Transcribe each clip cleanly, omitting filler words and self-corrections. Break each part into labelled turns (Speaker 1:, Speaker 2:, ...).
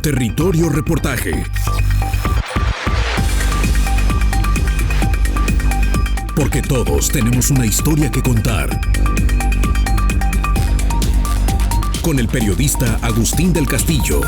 Speaker 1: Territorio Reportaje. Porque todos tenemos una historia que contar. Con el periodista Agustín del Castillo.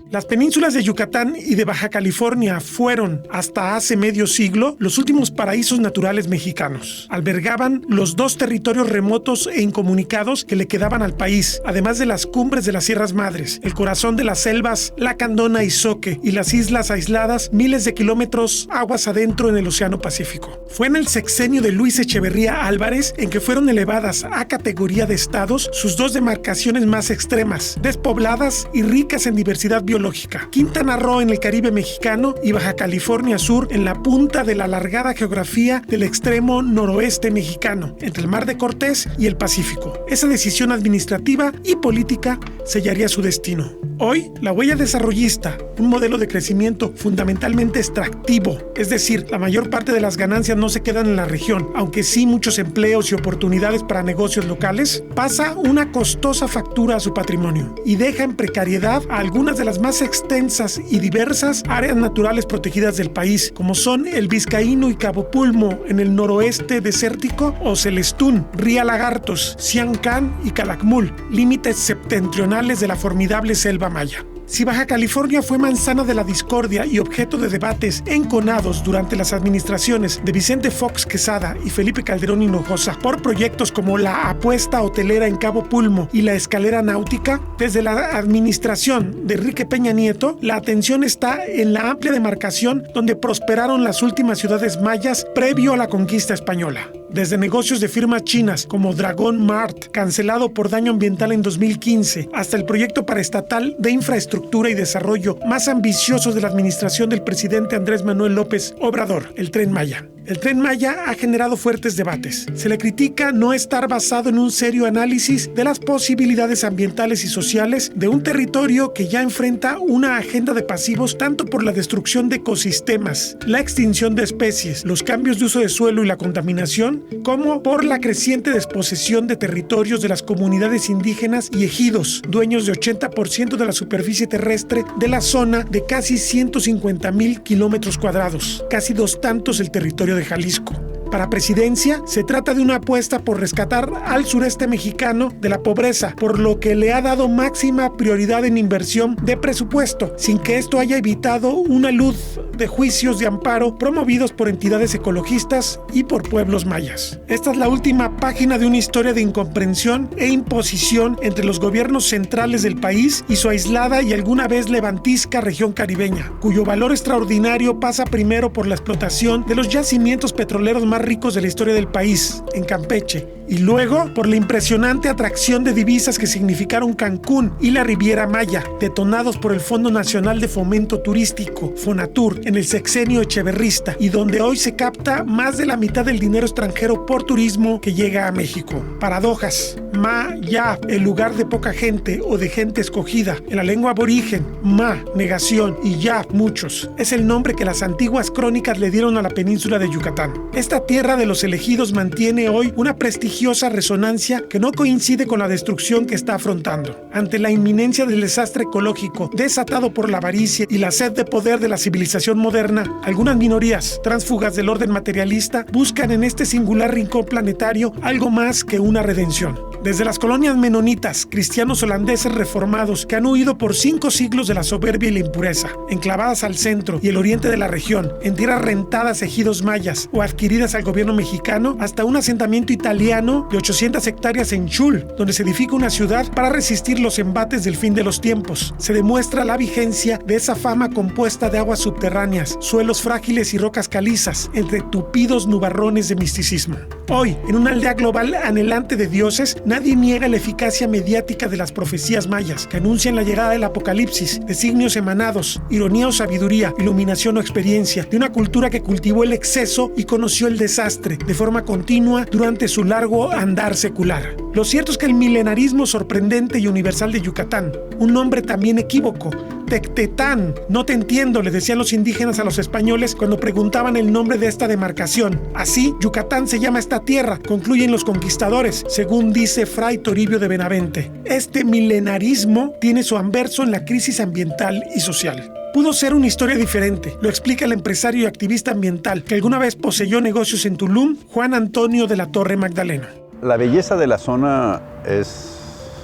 Speaker 2: Las penínsulas de Yucatán y de Baja California fueron, hasta hace medio siglo, los últimos paraísos naturales mexicanos. Albergaban los dos territorios remotos e incomunicados que le quedaban al país, además de las cumbres de las Sierras Madres, el corazón de las selvas Lacandona y Zoque, y las islas aisladas miles de kilómetros aguas adentro en el Océano Pacífico. Fue en el sexenio de Luis Echeverría Álvarez en que fueron elevadas a categoría de estados sus dos demarcaciones más extremas, despobladas y ricas en diversidad biológica. Quintana Roo en el Caribe mexicano y Baja California Sur en la punta de la alargada geografía del extremo noroeste mexicano, entre el Mar de Cortés y el Pacífico. Esa decisión administrativa y política sellaría su destino. Hoy, la huella desarrollista, un modelo de crecimiento fundamentalmente extractivo, es decir, la mayor parte de las ganancias no se quedan en la región, aunque sí muchos empleos y oportunidades para negocios locales, pasa una costosa factura a su patrimonio y deja en precariedad a algunas de las más extensas y diversas áreas naturales protegidas del país, como son el Vizcaíno y Cabo Pulmo en el noroeste desértico, o Celestún, Ría Lagartos, Siancán y Calakmul, límites septentrionales de la formidable selva maya. Si Baja California fue manzana de la discordia y objeto de debates enconados durante las administraciones de Vicente Fox Quesada y Felipe Calderón Hinojosa por proyectos como la apuesta hotelera en Cabo Pulmo y la escalera náutica, desde la administración de Enrique Peña Nieto, la atención está en la amplia demarcación donde prosperaron las últimas ciudades mayas previo a la conquista española. Desde negocios de firmas chinas como Dragón Mart, cancelado por daño ambiental en 2015, hasta el proyecto paraestatal de infraestructura y desarrollo más ambicioso de la administración del presidente Andrés Manuel López Obrador, el Tren Maya. El Tren Maya ha generado fuertes debates. Se le critica no estar basado en un serio análisis de las posibilidades ambientales y sociales de un territorio que ya enfrenta una agenda de pasivos tanto por la destrucción de ecosistemas, la extinción de especies, los cambios de uso de suelo y la contaminación, como por la creciente desposesión de territorios de las comunidades indígenas y ejidos, dueños de 80% de la superficie terrestre de la zona de casi 150,000 kilómetros cuadrados, casi dos tantos el territorio de Jalisco. Para Presidencia, se trata de una apuesta por rescatar al sureste mexicano de la pobreza, por lo que le ha dado máxima prioridad en inversión de presupuesto, sin que esto haya evitado una luz de juicios de amparo promovidos por entidades ecologistas y por pueblos mayas. Esta es la última página de una historia de incomprensión e imposición entre los gobiernos centrales del país y su aislada y alguna vez levantisca región caribeña, cuyo valor extraordinario pasa primero por la explotación de los yacimientos petroleros más ricos de la historia del país, en Campeche, y luego por la impresionante atracción de divisas que significaron Cancún y la Riviera Maya, detonados por el Fondo Nacional de Fomento Turístico, Fonatur, en el sexenio echeverrista, y donde hoy se capta más de la mitad del dinero extranjero por turismo que llega a México. Paradojas. Ma-ya, el lugar de poca gente o de gente escogida. En la lengua aborigen, ma, negación, y ya, muchos. Es el nombre que las antiguas crónicas le dieron a la península de Yucatán. Esta tierra de los elegidos mantiene hoy una prestigiosa resonancia que no coincide con la destrucción que está afrontando. Ante la inminencia del desastre ecológico desatado por la avaricia y la sed de poder de la civilización moderna, algunas minorías tránsfugas del orden materialista buscan en este singular rincón planetario algo más que una redención. Desde las colonias menonitas, cristianos holandeses reformados que han huido por 5 siglos de la soberbia y la impureza, enclavadas al centro y el oriente de la región, en tierras rentadas ejidos mayas o adquiridas al gobierno mexicano, hasta un asentamiento italiano de 800 hectáreas en Chul, donde se edifica una ciudad para resistir los embates del fin de los tiempos. Se demuestra la vigencia de esa fama compuesta de aguas subterráneas, suelos frágiles y rocas calizas, entre tupidos nubarrones de misticismo. Hoy, en una aldea global anhelante de dioses, nadie niega la eficacia mediática de las profecías mayas, que anuncian la llegada del apocalipsis, designios emanados, ironía o sabiduría, iluminación o experiencia, de una cultura que cultivó el exceso y conoció el desastre de forma continua durante su largo andar secular. Lo cierto es que el milenarismo sorprendente y universal de Yucatán, un nombre también equívoco, Tectetán. No te entiendo, le decían los indígenas a los españoles cuando preguntaban el nombre de esta demarcación. Así, Yucatán se llama esta tierra, concluyen los conquistadores, según dice Fray Toribio de Benavente. Este milenarismo tiene su anverso en la crisis ambiental y social. Pudo ser una historia diferente, lo explica el empresario y activista ambiental que alguna vez poseyó negocios en Tulum, Juan Antonio de la Torre Magdalena.
Speaker 3: La belleza de la zona es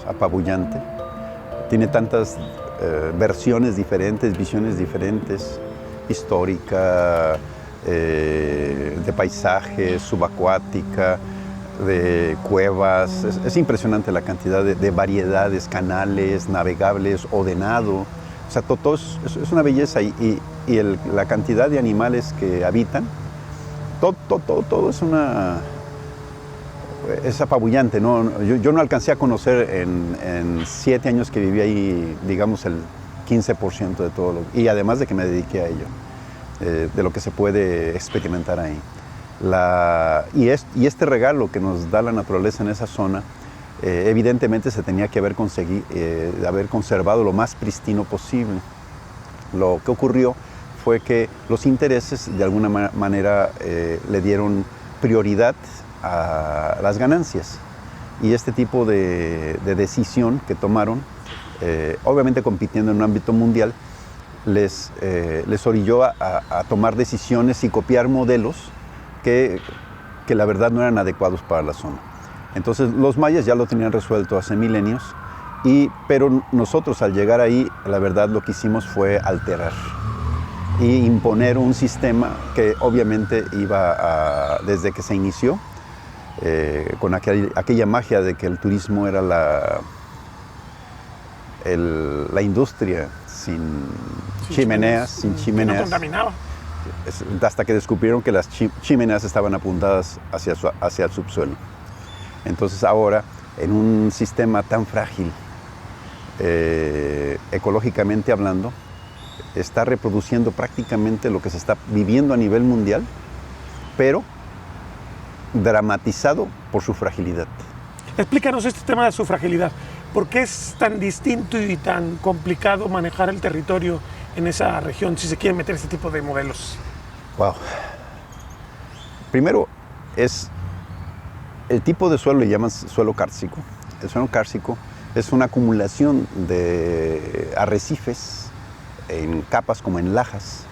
Speaker 3: apabullante. Tiene tantas versiones diferentes, visiones diferentes, histórica, de paisaje, subacuática, de cuevas. Es impresionante la cantidad de variedades, canales, navegables, ordenado. O sea, todo es una belleza y la cantidad de animales que habitan, todo es apabullante, ¿no? Yo no alcancé a conocer en 7 años que viví ahí, digamos, el 15% de todo y además de que me dediqué a ello, de lo que se puede experimentar ahí. Y este regalo que nos da la naturaleza en esa zona, evidentemente se tenía que haber conservado lo más pristino posible. Lo que ocurrió fue que los intereses de alguna manera le dieron prioridad a las ganancias y este tipo de decisión que tomaron, obviamente compitiendo en un ámbito mundial, les orilló a tomar decisiones y copiar modelos que la verdad no eran adecuados para la zona. Entonces los mayas ya lo tenían resuelto hace milenios, pero nosotros al llegar ahí, la verdad lo que hicimos fue alterar y imponer un sistema que obviamente iba desde que se inició, con aquella magia de que el turismo era la industria sin chimeneas.
Speaker 2: Que no contaminaba.
Speaker 3: Hasta que descubrieron que las chimeneas estaban apuntadas hacia el subsuelo. Entonces ahora, en un sistema tan frágil, ecológicamente hablando, está reproduciendo prácticamente lo que se está viviendo a nivel mundial, pero dramatizado por su fragilidad.
Speaker 2: Explícanos este tema de su fragilidad. ¿Por qué es tan distinto y tan complicado manejar el territorio en esa región si se quieren meter este tipo de modelos?
Speaker 3: Wow. Primero, es el tipo de suelo, le llaman suelo kárstico. El suelo kárstico es una acumulación de arrecifes en capas como en lajas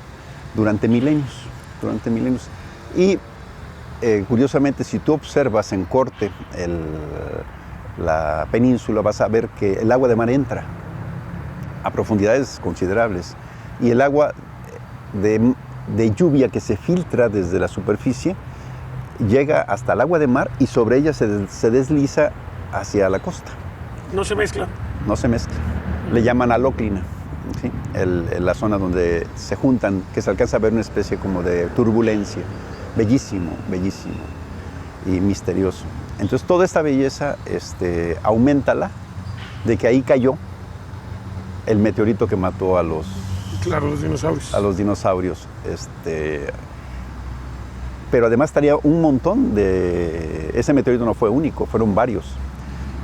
Speaker 3: durante milenios. Y curiosamente, si tú observas en corte la península, vas a ver que el agua de mar entra a profundidades considerables y el agua de lluvia que se filtra desde la superficie llega hasta el agua de mar y sobre ella se desliza hacia la costa.
Speaker 2: ¿No se mezcla?
Speaker 3: No se mezcla. Le llaman alóclina, ¿sí? La zona donde se juntan, que se alcanza a ver una especie como de turbulencia. Bellísimo y misterioso. Entonces toda esta belleza, auméntala de que ahí cayó el meteorito que mató a los
Speaker 2: dinosaurios.
Speaker 3: A los dinosaurios. Pero además estaría un montón de... Ese meteorito no fue único, fueron varios.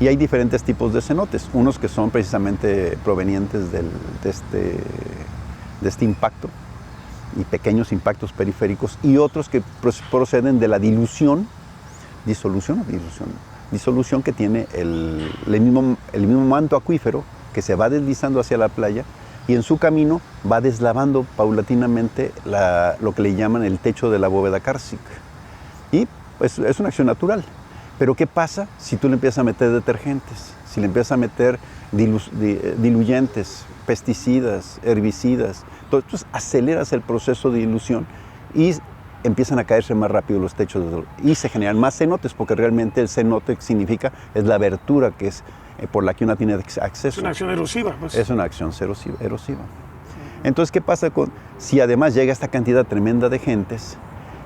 Speaker 3: Y hay diferentes tipos de cenotes, unos que son precisamente provenientes de este impacto, y pequeños impactos periféricos, y otros que proceden de la disolución que tiene el mismo manto acuífero que se va deslizando hacia la playa y en su camino va deslavando paulatinamente lo que le llaman el techo de la bóveda kárstica. Y pues, es una acción natural. Pero ¿qué pasa si tú le empiezas a meter detergentes? Si le empiezas a meter diluyentes, pesticidas, herbicidas, entonces aceleras el proceso de dilución y empiezan a caerse más rápido los techos y se generan más cenotes, porque realmente el cenote significa es la abertura que es por la que una tiene acceso.
Speaker 2: Es una acción erosiva. Pues.
Speaker 3: Es una acción erosiva. Entonces, ¿qué pasa si además llega esta cantidad tremenda de gentes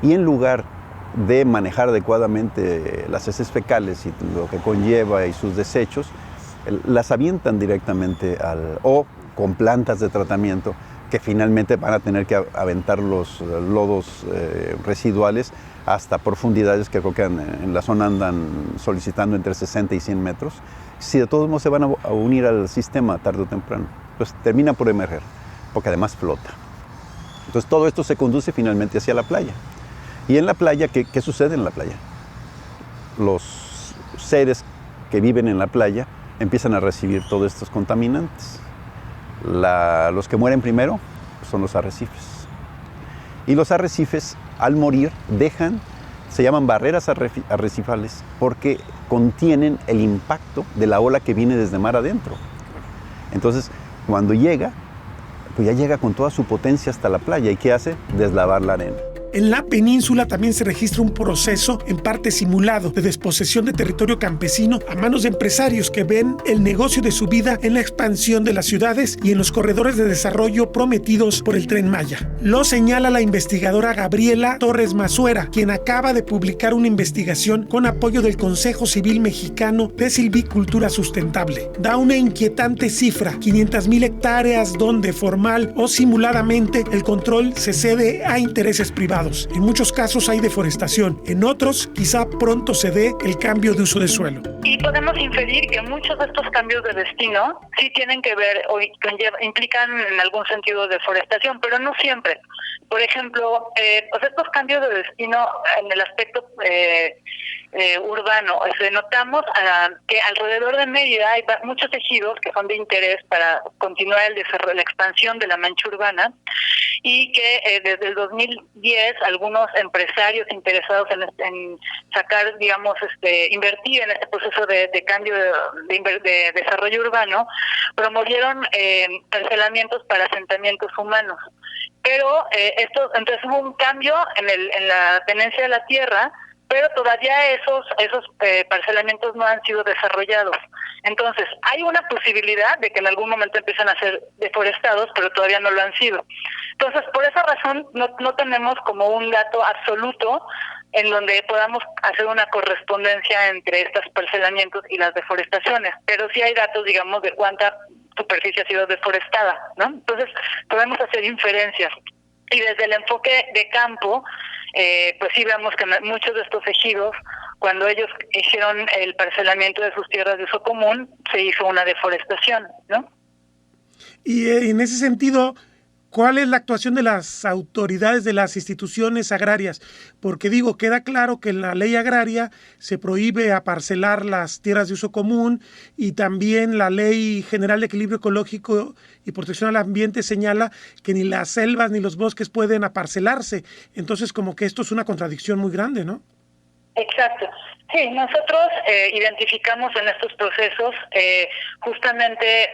Speaker 3: y en lugar de manejar adecuadamente las heces fecales y lo que conlleva y sus desechos, las avientan directamente o con plantas de tratamiento que finalmente van a tener que aventar los lodos residuales hasta profundidades que creo que en la zona andan solicitando entre 60 y 100 metros, si de todos modos se van a unir al sistema tarde o temprano, pues termina por emerger, porque además flota. Entonces todo esto se conduce finalmente hacia la playa. Y en la playa, ¿qué sucede en la playa? Los seres que viven en la playa empiezan a recibir todos estos contaminantes. Los que mueren primero son los arrecifes. Y los arrecifes, al morir, se llaman barreras arrecifales, porque contienen el impacto de la ola que viene desde mar adentro. Entonces, cuando llega, pues ya llega con toda su potencia hasta la playa. ¿Y qué hace? Deslavar la arena.
Speaker 2: En la península también se registra un proceso, en parte simulado, de desposesión de territorio campesino a manos de empresarios que ven el negocio de su vida en la expansión de las ciudades y en los corredores de desarrollo prometidos por el Tren Maya. Lo señala la investigadora Gabriela Torres Mazuera, quien acaba de publicar una investigación con apoyo del Consejo Civil Mexicano de Silvicultura Sustentable. Da una inquietante cifra: 500,000 hectáreas donde formal o simuladamente el control se cede a intereses privados. En muchos casos hay deforestación, en otros quizá pronto se dé el cambio de uso de suelo.
Speaker 4: Y podemos inferir que muchos de estos cambios de destino sí tienen que ver o implican en algún sentido deforestación, pero no siempre. Por ejemplo, estos cambios de destino en el aspecto urbano, notamos que alrededor de Mérida hay muchos ejidos que son de interés para continuar el desarrollo, la expansión de la mancha urbana, y que desde el 2010 algunos empresarios interesados en sacar, digamos, invertir en este proceso de cambio de desarrollo urbano, promovieron parcelamientos para asentamientos humanos. Pero entonces hubo un cambio en la tenencia de la tierra, pero todavía esos parcelamientos no han sido desarrollados. Entonces, hay una posibilidad de que en algún momento empiecen a ser deforestados, pero todavía no lo han sido. Entonces, por esa razón, no tenemos como un dato absoluto en donde podamos hacer una correspondencia entre estos parcelamientos y las deforestaciones, pero sí hay datos, digamos, de cuánta superficie ha sido deforestada, ¿no? Entonces, podemos hacer inferencias. Y desde el enfoque de campo, pues sí vemos que muchos de estos ejidos, cuando ellos hicieron el parcelamiento de sus tierras de uso común, se hizo una deforestación, ¿no?
Speaker 2: Y en ese sentido, ¿cuál es la actuación de las autoridades de las instituciones agrarias? Porque queda claro que en la ley agraria se prohíbe aparcelar las tierras de uso común, y también la Ley General de Equilibrio Ecológico y Protección al Ambiente señala que ni las selvas ni los bosques pueden aparcelarse. Entonces, como que esto es una contradicción muy grande, ¿no?
Speaker 4: Exacto. Sí, nosotros identificamos en estos procesos justamente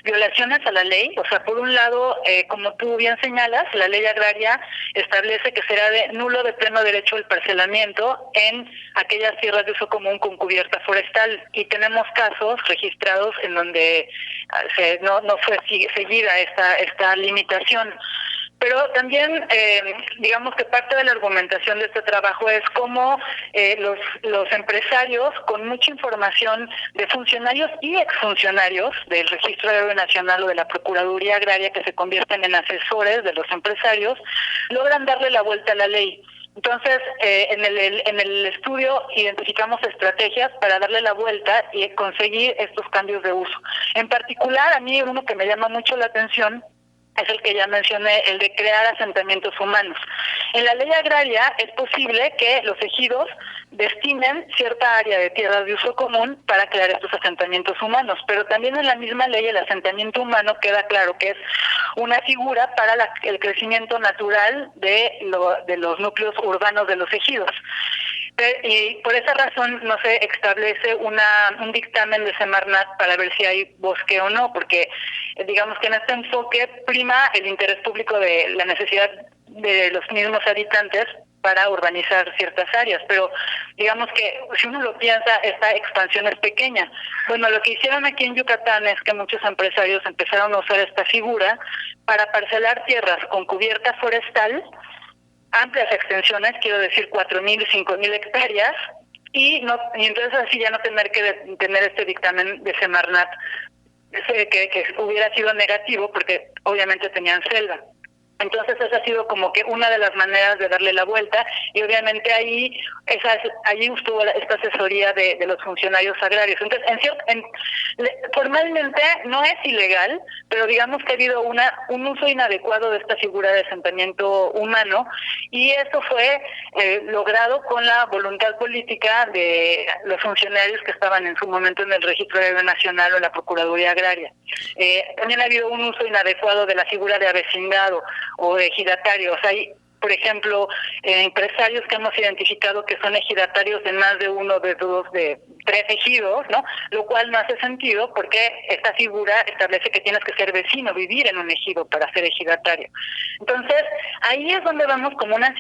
Speaker 4: violaciones a la ley. O sea, por un lado, como tú bien señalas, la ley agraria establece que será de nulo de pleno derecho el parcelamiento en aquellas tierras de uso común con cubierta forestal, y tenemos casos registrados en donde no fue seguida esta limitación. Pero también, digamos que parte de la argumentación de este trabajo es cómo los empresarios, con mucha información de funcionarios y exfuncionarios del Registro Agrario Nacional o de la Procuraduría Agraria, que se convierten en asesores de los empresarios, logran darle la vuelta a la ley. Entonces, en el estudio identificamos estrategias para darle la vuelta y conseguir estos cambios de uso. En particular, a mí uno que me llama mucho la atención es el que ya mencioné, el de crear asentamientos humanos. En la ley agraria es posible que los ejidos destinen cierta área de tierras de uso común para crear estos asentamientos humanos, pero también en la misma ley el asentamiento humano queda claro que es una figura para el crecimiento natural de los núcleos urbanos de los ejidos. Y por esa razón no se establece un dictamen de Semarnat para ver si hay bosque o no, porque digamos que en este enfoque prima el interés público de la necesidad de los mismos habitantes para urbanizar ciertas áreas, pero digamos que si uno lo piensa, esta expansión es pequeña. Bueno, lo que hicieron aquí en Yucatán es que muchos empresarios empezaron a usar esta figura para parcelar tierras con cubierta forestal, amplias extensiones, quiero decir 4,000, 5,000 hectáreas, y entonces así ya no tener que tener este dictamen de Semarnat que hubiera sido negativo, porque obviamente tenían selva. Entonces esa ha sido como que una de las maneras de darle la vuelta, y obviamente allí estuvo esta asesoría de los funcionarios agrarios. Entonces, formalmente no es ilegal, pero digamos que ha habido un uso inadecuado de esta figura de asentamiento humano, y eso fue logrado con la voluntad política de los funcionarios que estaban en su momento en el Registro Agrario Nacional o la Procuraduría Agraria. También ha habido un uso inadecuado de la figura de avecindado o de ejidatario. O sea, hay, por ejemplo, empresarios que hemos identificado que son ejidatarios en más de uno, de dos, de tres ejidos, ¿no? Lo cual no hace sentido porque esta figura establece que tienes que ser vecino, vivir en un ejido para ser ejidatario. Entonces, ahí es donde vamos como una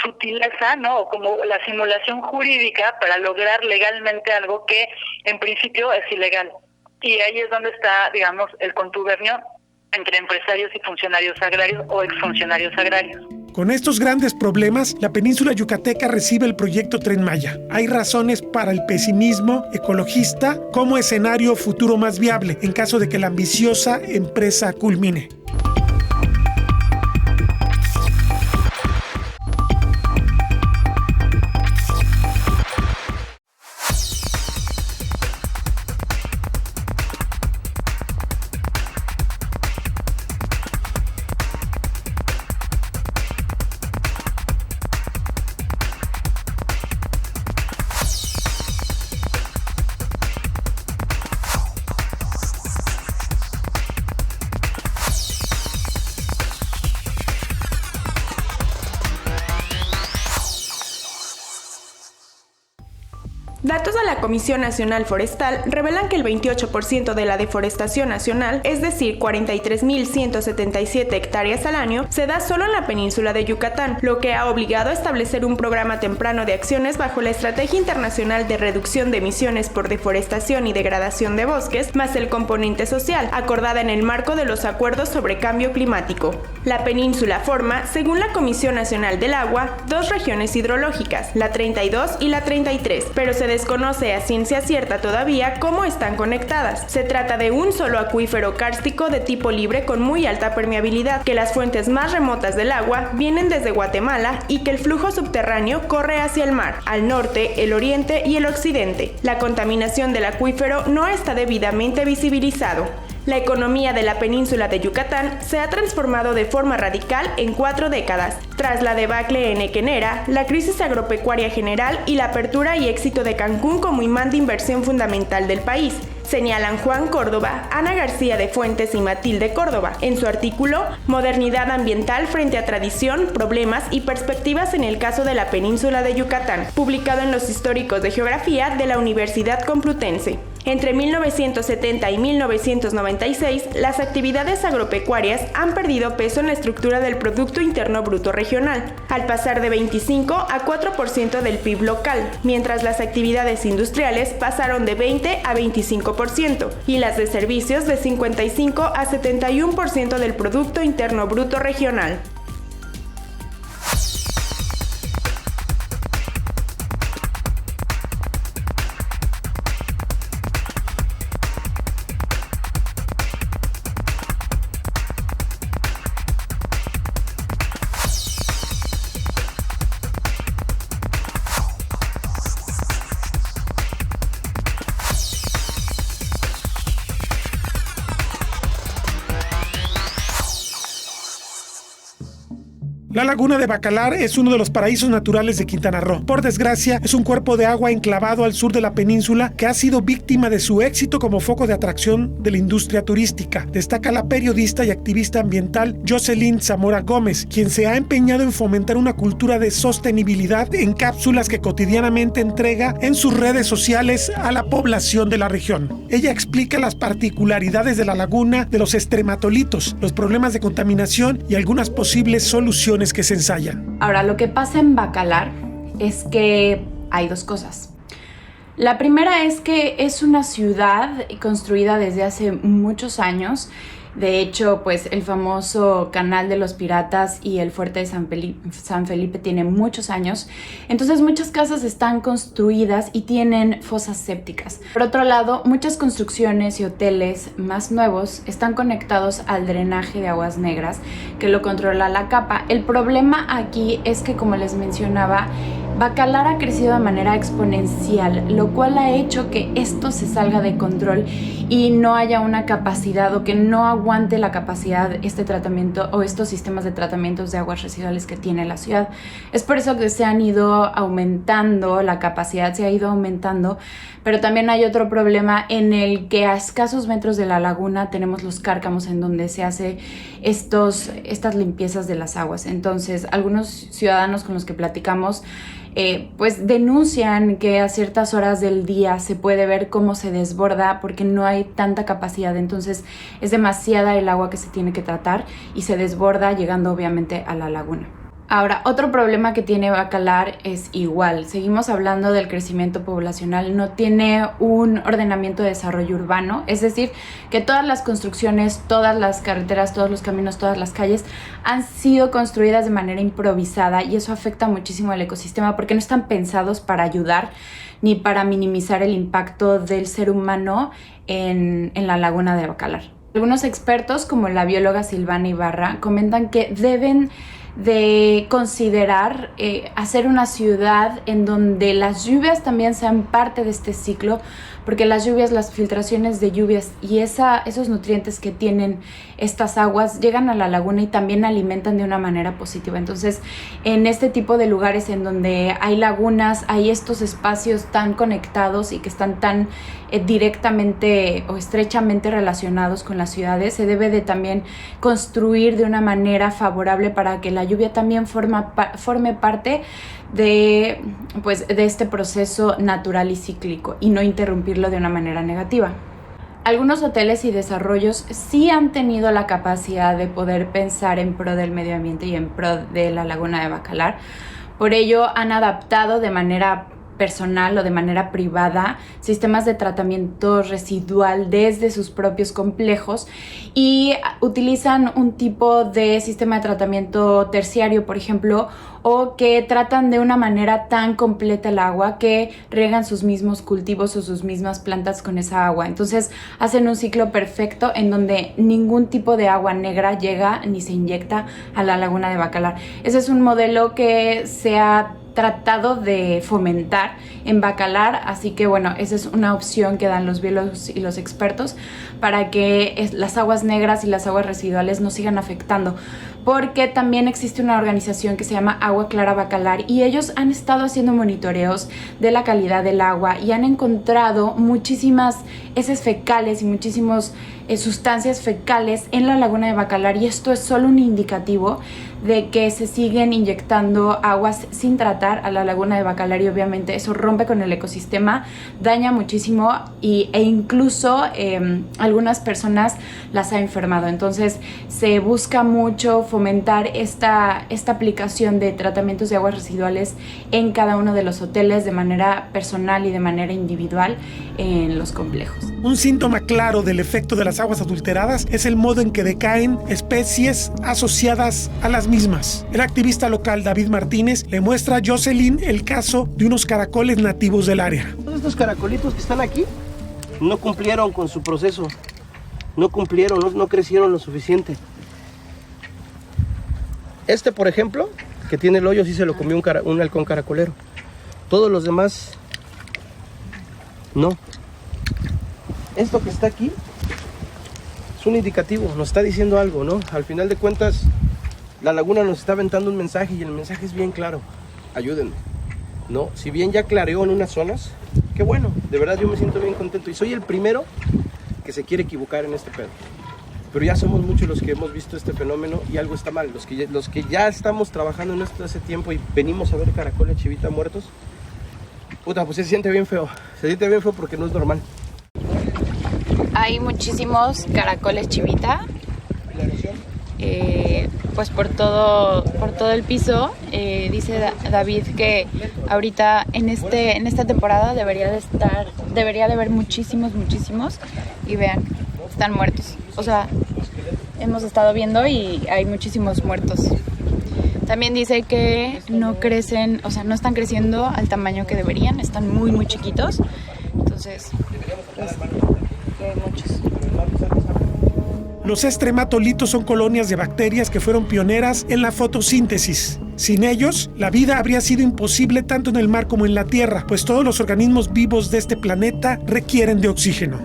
Speaker 4: sutileza, ¿no? O como la simulación jurídica para lograr legalmente algo que en principio es ilegal. Y ahí es donde está, digamos, el contubernio entre empresarios y funcionarios agrarios o exfuncionarios agrarios.
Speaker 2: Con estos grandes problemas, la península yucateca recibe el proyecto Tren Maya. Hay razones para el pesimismo ecologista como escenario futuro más viable en caso de que la ambiciosa empresa culmine.
Speaker 5: Datos de la Comisión Nacional Forestal revelan que el 28% de la deforestación nacional, es decir, 43.177 hectáreas al año, se da solo en la península de Yucatán, lo que ha obligado a establecer un programa temprano de acciones bajo la Estrategia Internacional de Reducción de Emisiones por Deforestación y Degradación de Bosques, más el componente social, acordada en el marco de los acuerdos sobre cambio climático. La península forma, según la Comisión Nacional del Agua, dos regiones hidrológicas, la 32 y la 33, pero se desconoce a ciencia cierta todavía cómo están conectadas. Se trata de un solo acuífero kárstico de tipo libre con muy alta permeabilidad, que las fuentes más remotas del agua vienen desde Guatemala y que el flujo subterráneo corre hacia el mar, al norte, el oriente y el occidente. La contaminación del acuífero no está debidamente visibilizado. La economía de la península de Yucatán se ha transformado de forma radical en 4 décadas, tras la debacle enequenera, la crisis agropecuaria general y la apertura y éxito de Cancún como imán de inversión fundamental del país, señalan Juan Córdoba, Ana García de Fuentes y Matilde Córdoba en su artículo Modernidad ambiental frente a tradición, problemas y perspectivas en el caso de la península de Yucatán, publicado en los Históricos de Geografía de la Universidad Complutense. Entre 1970 y 1996, las actividades agropecuarias han perdido peso en la estructura del Producto Interno Bruto regional, al pasar de 25 a 4% del PIB local, mientras las actividades industriales pasaron de 20 a 25% y las de servicios de 55 a 71% del Producto Interno Bruto regional.
Speaker 2: La laguna de Bacalar es uno de los paraísos naturales de Quintana Roo. Por desgracia, es un cuerpo de agua enclavado al sur de la península que ha sido víctima de su éxito como foco de atracción de la industria turística. Destaca la periodista y activista ambiental Jocelyn Zamora Gómez, quien se ha empeñado en fomentar una cultura de sostenibilidad en cápsulas que cotidianamente entrega en sus redes sociales a la población de la región. Ella explica las particularidades de la laguna, de los estrematolitos, los problemas de contaminación y algunas posibles soluciones que se ensayan.
Speaker 6: Ahora, lo que pasa en Bacalar es que hay dos cosas. La primera es que es una ciudad construida desde hace muchos años De hecho, pues el famoso Canal de los Piratas y el Fuerte de San Felipe tiene muchos años. Entonces muchas casas están construidas y tienen fosas sépticas. Por otro lado, muchas construcciones y hoteles más nuevos están conectados al drenaje de aguas negras que lo controla la capa. El problema aquí es que, como les mencionaba, Bacalar ha crecido de manera exponencial, lo cual ha hecho que esto se salga de control y no haya una capacidad, o que no aguante la capacidad este tratamiento o estos sistemas de tratamientos de aguas residuales que tiene la ciudad. Es por eso que se han ido aumentando, la capacidad se ha ido aumentando, pero también hay otro problema en el que a escasos metros de la laguna tenemos los cárcamos en donde se hace estas limpiezas de las aguas. Entonces, algunos ciudadanos con los que platicamos pues denuncian que a ciertas horas del día se puede ver cómo se desborda porque no hay tanta capacidad. Entonces es demasiada el agua que se tiene que tratar y se desborda, llegando obviamente a la laguna. Ahora, otro problema que tiene Bacalar es igual. Seguimos hablando del crecimiento poblacional. No tiene un ordenamiento de desarrollo urbano. Es decir, que todas las construcciones, todas las carreteras, todos los caminos, todas las calles han sido construidas de manera improvisada, y eso afecta muchísimo al ecosistema porque no están pensados para ayudar ni para minimizar el impacto del ser humano en la laguna de Bacalar. Algunos expertos, como la bióloga Silvana Ibarra, comentan que deben de considerar hacer una ciudad en donde las lluvias también sean parte de este ciclo, porque las lluvias, las filtraciones de lluvias y esos nutrientes que tienen estas aguas llegan a la laguna y también alimentan de una manera positiva. Entonces, en este tipo de lugares en donde hay lagunas, hay estos espacios tan conectados y que están tan directamente o estrechamente relacionados con las ciudades, se debe de también construir de una manera favorable para que la lluvia también forme parte de este proceso natural y cíclico y no interrumpirlo de una manera negativa. Algunos hoteles y desarrollos sí han tenido la capacidad de poder pensar en pro del medio ambiente y en pro de la laguna de Bacalar. Por ello han adaptado de manera personal o de manera privada sistemas de tratamiento residual desde sus propios complejos y utilizan un tipo de sistema de tratamiento terciario, por ejemplo, o que tratan de una manera tan completa el agua que riegan sus mismos cultivos o sus mismas plantas con esa agua. Entonces hacen un ciclo perfecto en donde ningún tipo de agua negra llega ni se inyecta a la laguna de Bacalar. Ese es un modelo que se ha tratado de fomentar en Bacalar, así que bueno, esa es una opción que dan los biólogos y los expertos para que las aguas negras y las aguas residuales no sigan afectando, porque también existe una organización que se llama Agua Clara Bacalar y ellos han estado haciendo monitoreos de la calidad del agua y han encontrado muchísimas heces fecales y muchísimas sustancias fecales en la laguna de Bacalar, y esto es solo un indicativo de que se siguen inyectando aguas sin tratar a la laguna de Bacalar, y obviamente eso rompe con el ecosistema, daña muchísimo e incluso algunas personas las ha enfermado. Entonces se busca mucho fomentar esta aplicación de tratamientos de aguas residuales en cada uno de los hoteles de manera personal y de manera individual en los complejos.
Speaker 2: Un síntoma claro del efecto de las aguas adulteradas es el modo en que decaen especies asociadas a las mismas. El activista local David Martínez le muestra a Jocelyn el caso de unos caracoles nativos del área.
Speaker 7: Todos estos caracolitos que están aquí no cumplieron con su proceso, no crecieron lo suficiente. Este, por ejemplo, que tiene el hoyo, sí se lo comió un halcón caracolero. Todos los demás, no. Esto que está aquí es un indicativo, nos está diciendo algo, ¿no? Al final de cuentas, la laguna nos está aventando un mensaje y el mensaje es bien claro. Ayúdenme, ¿no? Si bien ya clareó en unas zonas, qué bueno, de verdad yo me siento bien contento y soy el primero que se quiere equivocar en este pedo. Pero ya somos muchos los que hemos visto este fenómeno y algo está mal. Los que ya estamos trabajando en esto hace tiempo y venimos a ver caracoles chivita muertos, puta, pues se siente bien feo. Se siente bien feo porque no es normal.
Speaker 6: Hay muchísimos caracoles chivita, pues por todo el piso. Dice David que ahorita en esta temporada debería de haber muchísimos, y vean, están muertos. O sea, hemos estado viendo y hay muchísimos muertos. También dice que no crecen, o sea, no están creciendo al tamaño que deberían, están muy, muy chiquitos. Entonces, pues, hay muchos.
Speaker 2: Los estrematolitos son colonias de bacterias que fueron pioneras en la fotosíntesis. Sin ellos, la vida habría sido imposible tanto en el mar como en la tierra, pues todos los organismos vivos de este planeta requieren de oxígeno.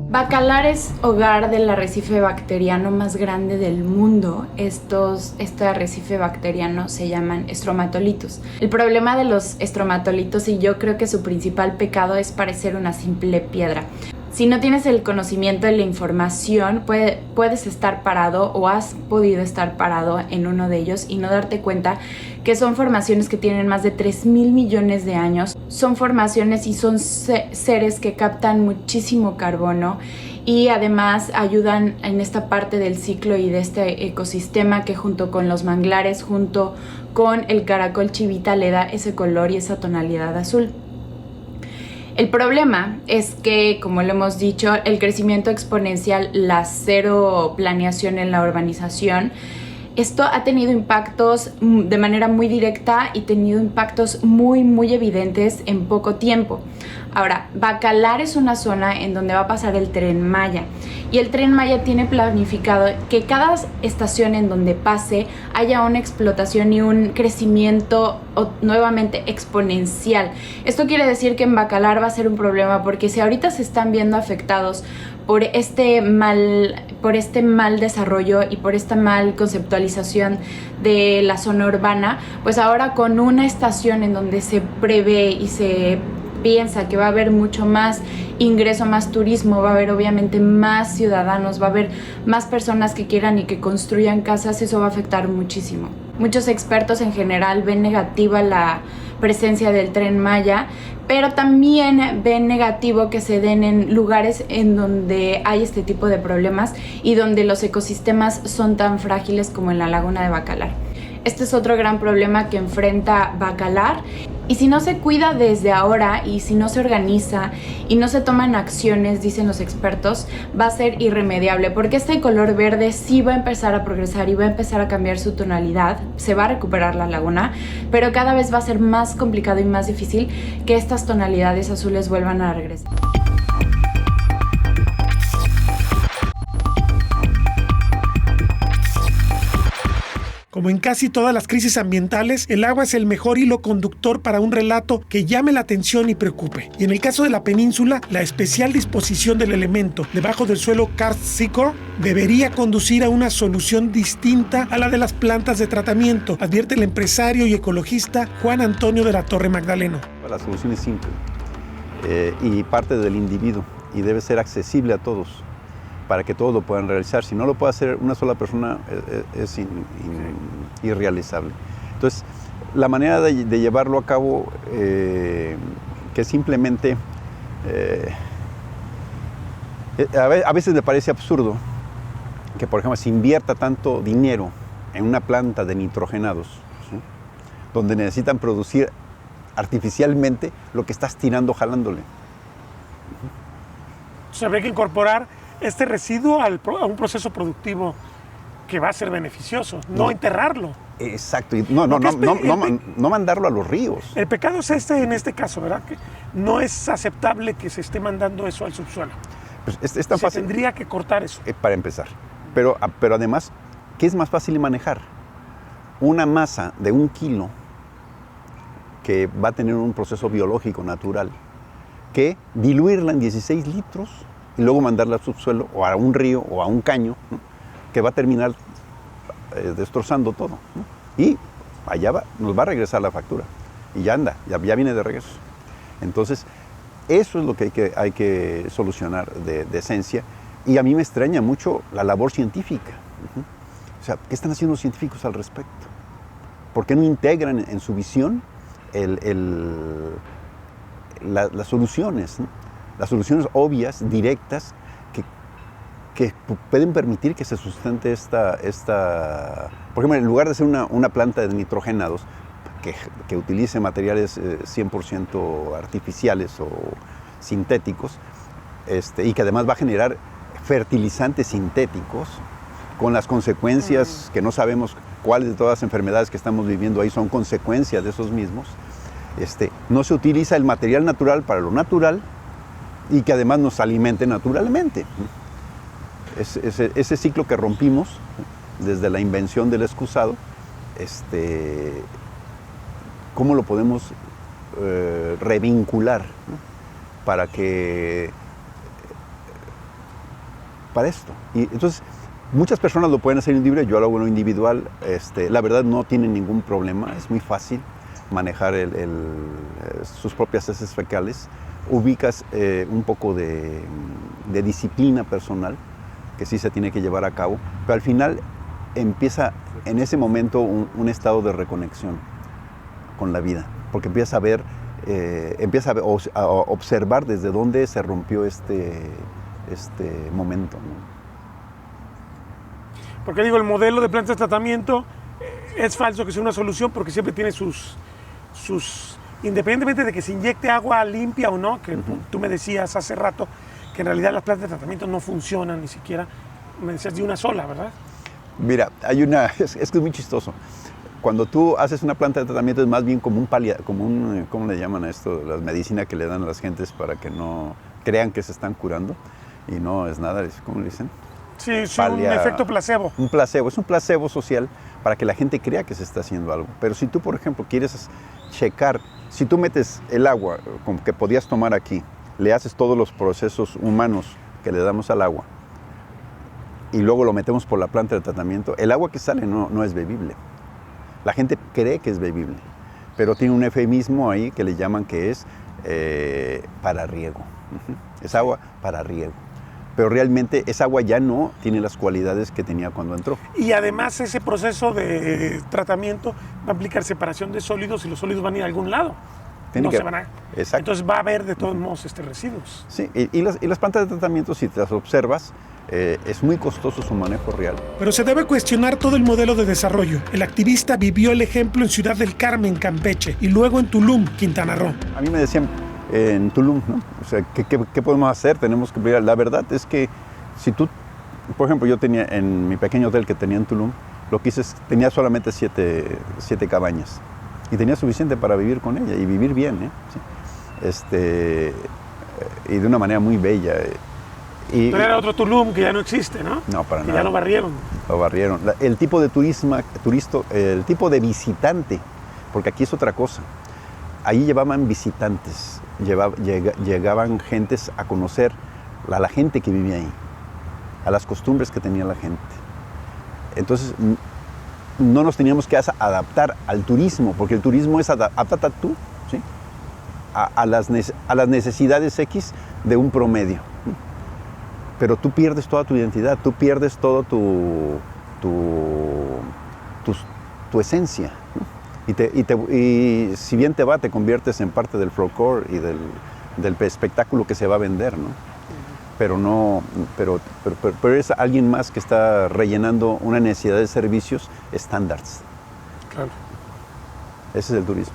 Speaker 6: Bacalar es hogar del arrecife bacteriano más grande del mundo. Este arrecife bacteriano se llaman estromatolitos. El problema de los estromatolitos, y yo creo que su principal pecado, es parecer una simple piedra. Si no tienes el conocimiento de la información, puedes estar parado o has podido estar parado en uno de ellos y no darte cuenta que son formaciones que tienen más de 3,000 millones de años. Son formaciones y son seres que captan muchísimo carbono y además ayudan en esta parte del ciclo y de este ecosistema que junto con los manglares, junto con el caracol chivita, le da ese color y esa tonalidad azul. El problema es que, como lo hemos dicho, el crecimiento exponencial, la cero planeación en la urbanización, esto ha tenido impactos de manera muy directa y tenido impactos muy, muy evidentes en poco tiempo. Ahora, Bacalar es una zona en donde va a pasar el Tren Maya y el Tren Maya tiene planificado que cada estación en donde pase haya una explotación y un crecimiento nuevamente exponencial. Esto quiere decir que en Bacalar va a ser un problema porque si ahorita se están viendo afectados por este mal desarrollo y por esta mal conceptualización de la zona urbana, pues ahora con una estación en donde se prevé y se piensa que va a haber mucho más ingreso, más turismo, va a haber obviamente más ciudadanos, va a haber más personas que quieran y que construyan casas, eso va a afectar muchísimo. Muchos expertos en general ven negativa la presencia del Tren Maya, pero también ven negativo que se den en lugares en donde hay este tipo de problemas y donde los ecosistemas son tan frágiles como en la laguna de Bacalar. Este es otro gran problema que enfrenta Bacalar y si no se cuida desde ahora y si no se organiza y no se toman acciones, dicen los expertos, va a ser irremediable porque este color verde sí va a empezar a progresar y va a empezar a cambiar su tonalidad, se va a recuperar la laguna, pero cada vez va a ser más complicado y más difícil que estas tonalidades azules vuelvan a regresar.
Speaker 2: Como en casi todas las crisis ambientales, el agua es el mejor hilo conductor para un relato que llame la atención y preocupe. Y en el caso de la península, la especial disposición del elemento debajo del suelo kárstico debería conducir a una solución distinta a la de las plantas de tratamiento, advierte el empresario y ecologista Juan Antonio de la Torre Magdaleno.
Speaker 3: La solución es simple y parte del individuo y debe ser accesible a todos, para que todos lo puedan realizar. Si no lo puede hacer una sola persona, es irrealizable. Entonces, la manera de llevarlo a cabo, que simplemente, a veces me parece absurdo que, por ejemplo, se invierta tanto dinero en una planta de nitrogenados, ¿sí?, donde necesitan producir artificialmente lo que estás tirando jalándole.
Speaker 2: Se habría que incorporar este residuo a un proceso productivo que va a ser beneficioso, no enterrarlo.
Speaker 3: Exacto, y no mandarlo a los ríos.
Speaker 2: El pecado es en este caso, ¿verdad? Que no es aceptable que se esté mandando eso al subsuelo.
Speaker 3: Pues es tan fácil.
Speaker 2: Tendría que cortar eso.
Speaker 3: Para empezar. Pero además, ¿qué es más fácil de manejar? Una masa de 1 kilo que va a tener un proceso biológico natural, que diluirla en 16 litros y luego mandarla al subsuelo o a un río o a un caño, ¿no?, que va a terminar destrozando todo, ¿no? Y allá nos va a regresar la factura y ya anda, ya viene de regreso. Entonces, eso es lo que hay que solucionar de esencia, y a mí me extraña mucho la labor científica. O sea, ¿qué están haciendo los científicos al respecto? ¿Por qué no integran en su visión las soluciones, ¿no?, las soluciones obvias, directas, que pueden permitir que se sustente esta... Por ejemplo, en lugar de ser una planta de nitrogenados que utilice materiales 100% artificiales o sintéticos, y que además va a generar fertilizantes sintéticos, con las consecuencias que no sabemos cuáles de todas las enfermedades que estamos viviendo ahí son consecuencias de esos mismos. No se utiliza el material natural para lo natural y que además nos alimente naturalmente. Ese ciclo que rompimos desde la invención del excusado, ¿cómo lo podemos revincular, ¿no? para esto? Y entonces, muchas personas lo pueden hacer individual, yo lo hago en lo individual. La verdad no tienen ningún problema, es muy fácil manejar sus propias heces fecales. Ubicas un poco de disciplina personal que sí se tiene que llevar a cabo, pero al final empieza en ese momento un estado de reconexión con la vida, porque empieza a observar desde dónde se rompió este momento, ¿no?
Speaker 2: Porque digo, el modelo de plantas de tratamiento es falso que sea una solución, porque siempre tiene sus independientemente de que se inyecte agua limpia o no, que tú me decías hace rato que en realidad las plantas de tratamiento no funcionan ni siquiera, me decías de una sola, ¿verdad?
Speaker 3: Mira, es que es muy chistoso. Cuando tú haces una planta de tratamiento es más bien como ¿cómo le llaman a esto? La medicina que le dan a las gentes para que no crean que se están curando y no es nada, ¿cómo le dicen?
Speaker 2: Sí, es un efecto placebo.
Speaker 3: Un placebo, es un placebo social para que la gente crea que se está haciendo algo. Pero si tú, por ejemplo, quieres checar, si tú metes el agua como que podías tomar aquí, le haces todos los procesos humanos que le damos al agua y luego lo metemos por la planta de tratamiento, el agua que sale no es bebible. La gente cree que es bebible, pero tiene un eufemismo ahí que le llaman que es para riego. Es agua para riego. Pero realmente esa agua ya no tiene las cualidades que tenía cuando entró.
Speaker 2: Y además ese proceso de tratamiento va a implicar separación de sólidos y los sólidos van a ir a algún lado.
Speaker 3: Exacto.
Speaker 2: Entonces va a haber de todos modos residuos.
Speaker 3: Sí, y las plantas de tratamiento, si te las observas, es muy costoso su manejo real.
Speaker 2: Pero se debe cuestionar todo el modelo de desarrollo. El activista vivió el ejemplo en Ciudad del Carmen, Campeche, y luego en Tulum, Quintana Roo.
Speaker 3: A mí me decían en Tulum, ¿no? O sea, ¿qué podemos hacer? Tenemos que ver. La verdad es que si tú, por ejemplo, yo tenía en mi pequeño hotel que tenía en Tulum, lo que hice es, tenía solamente 7 cabañas y tenía suficiente para vivir con ella y vivir bien, ¿eh? Y de una manera muy bella.
Speaker 2: Pero era otro Tulum que ya no existe, ¿no?
Speaker 3: No, para
Speaker 2: que
Speaker 3: nada.
Speaker 2: Ya lo barrieron.
Speaker 3: Lo barrieron. El tipo de el tipo de visitante, porque aquí es otra cosa. Ahí llevaban visitantes, llegaban gentes a conocer a la gente que vivía ahí, a las costumbres que tenía la gente. Entonces, no nos teníamos que adaptar al turismo, porque el turismo es adaptarte tú, ¿sí? a las necesidades X de un promedio. Pero tú pierdes toda tu identidad, tú pierdes todo tu esencia, ¿no? Y si bien te va, te conviertes en parte del folclore y del espectáculo que se va a vender, ¿no? Pero es alguien más que está rellenando una necesidad de servicios estándares.
Speaker 2: Claro.
Speaker 3: Ese es el turismo.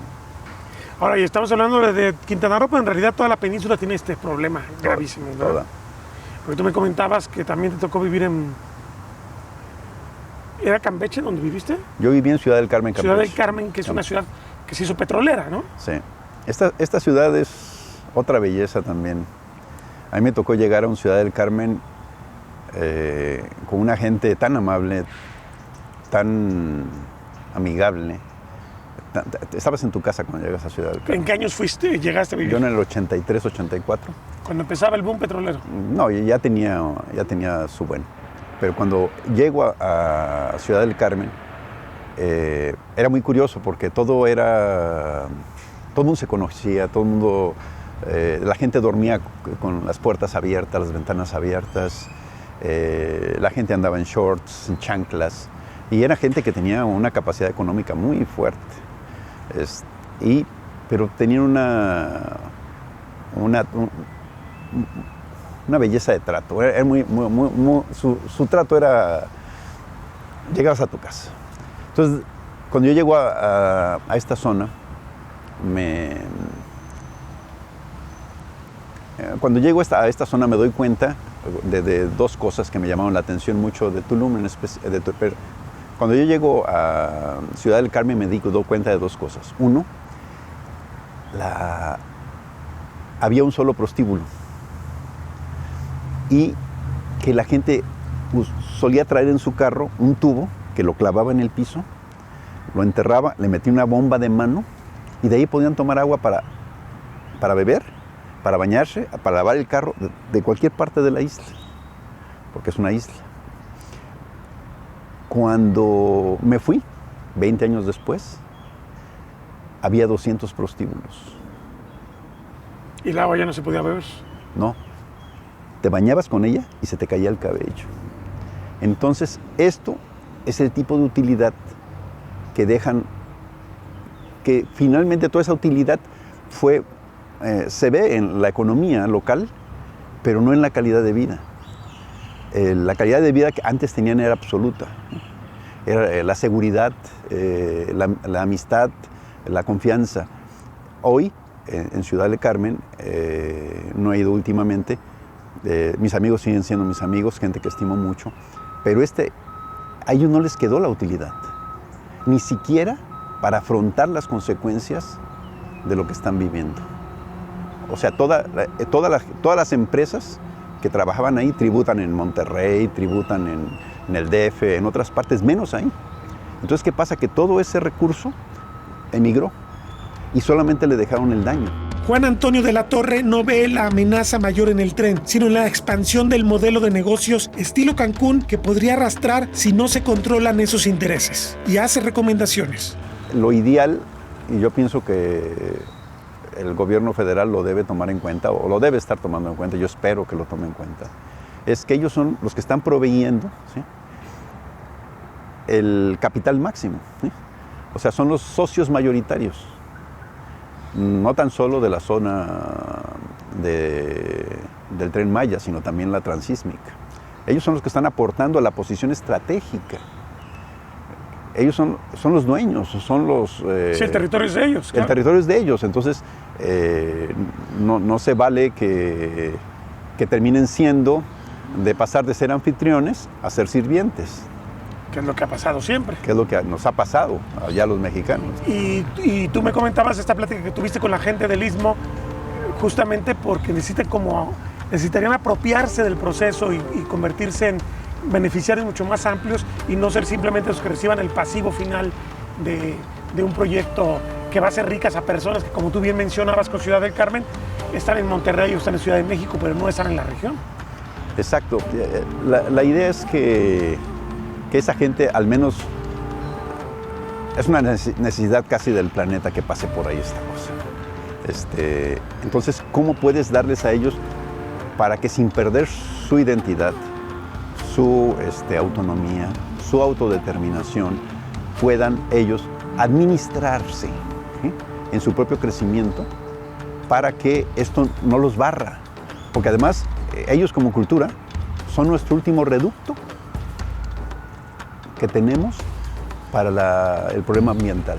Speaker 2: Ahora, y estamos hablando de Quintana Roo, pero en realidad toda la península tiene este problema gravísimo, ¿verdad?
Speaker 3: Toda.
Speaker 2: Porque tú me comentabas que también te tocó vivir en... ¿Era Campeche donde viviste?
Speaker 3: Yo viví en Ciudad del Carmen, Campeche.
Speaker 2: Ciudad del Carmen, que es una ciudad que se hizo petrolera, ¿no?
Speaker 3: Sí. Esta ciudad es otra belleza también. A mí me tocó llegar a una Ciudad del Carmen con una gente tan amable, tan amigable. Estabas en tu casa cuando llegas a Ciudad del Carmen.
Speaker 2: ¿En qué años llegaste a vivir?
Speaker 3: Yo en el 83, 84.
Speaker 2: Cuando empezaba el boom petrolero.
Speaker 3: No, ya tenía su buen. Pero cuando llego a Ciudad del Carmen, era muy curioso porque todo el mundo se conocía, todo el mundo, la gente dormía con las puertas abiertas, las ventanas abiertas, la gente andaba en shorts, en chanclas, y era gente que tenía una capacidad económica muy fuerte. Pero tenían una belleza de trato. Era su trato era, llegabas a tu casa. Entonces, cuando yo llego a esta zona, cuando llego a esta zona me doy cuenta, de dos cosas que me llamaron la atención mucho de Tulum, cuando yo llego a Ciudad del Carmen me doy cuenta de dos cosas. Uno, había un solo prostíbulo y que la gente solía traer en su carro un tubo que lo clavaba en el piso, lo enterraba, le metía una bomba de mano y de ahí podían tomar agua para beber, para bañarse, para lavar el carro, de cualquier parte de la isla, porque es una isla. Cuando me fui, 20 años después, había 200 prostíbulos.
Speaker 2: ¿Y el agua ya no se podía beber?
Speaker 3: No, te bañabas con ella y se te caía el cabello. Entonces, esto es el tipo de utilidad que dejan, que finalmente toda esa utilidad se ve en la economía local, pero no en la calidad de vida. La calidad de vida que antes tenían era absoluta. Era la seguridad, la amistad, la confianza. Hoy, en Ciudad del Carmen, no he ido últimamente, mis amigos siguen siendo mis amigos, gente que estimo mucho, pero a ellos no les quedó la utilidad, ni siquiera para afrontar las consecuencias de lo que están viviendo. O sea, todas las empresas que trabajaban ahí tributan en Monterrey, tributan en el DF, en otras partes, menos ahí. Entonces, ¿qué pasa? Que todo ese recurso emigró y solamente le dejaron el daño.
Speaker 2: Juan Antonio de la Torre no ve la amenaza mayor en el tren, sino en la expansión del modelo de negocios estilo Cancún que podría arrastrar si no se controlan esos intereses. Y hace recomendaciones.
Speaker 3: Lo ideal, y yo pienso que el gobierno federal lo debe tomar en cuenta, o lo debe estar tomando en cuenta, yo espero que lo tome en cuenta, es que ellos son los que están proveyendo, ¿sí?, el capital máximo, ¿sí? O sea, son los socios mayoritarios, no tan solo de la zona del Tren Maya, sino también la transísmica. Ellos son los que están aportando a la posición estratégica. Ellos son los dueños, son los...
Speaker 2: sí, el territorio es de ellos. Claro.
Speaker 3: El territorio es de ellos, entonces no se vale que terminen siendo, de pasar de ser anfitriones a ser sirvientes.
Speaker 2: Que es lo que ha pasado siempre.
Speaker 3: Que es lo que nos ha pasado allá a los mexicanos.
Speaker 2: Y tú me comentabas esta plática que tuviste con la gente del Istmo, justamente porque necesitarían apropiarse del proceso y convertirse en beneficiarios mucho más amplios y no ser simplemente los que reciban el pasivo final de un proyecto que va a hacer ricas a personas que, como tú bien mencionabas con Ciudad del Carmen, están en Monterrey o están en Ciudad de México, pero no están en la región.
Speaker 3: Exacto. La idea es que esa gente, al menos, es una necesidad casi del planeta que pase por ahí esta cosa. Entonces, ¿cómo puedes darles a ellos para que sin perder su identidad, su autonomía, su autodeterminación, puedan ellos administrarse, ¿sí?, en su propio crecimiento para que esto no los barra? Porque además, ellos como cultura son nuestro último reducto que tenemos para el problema ambiental.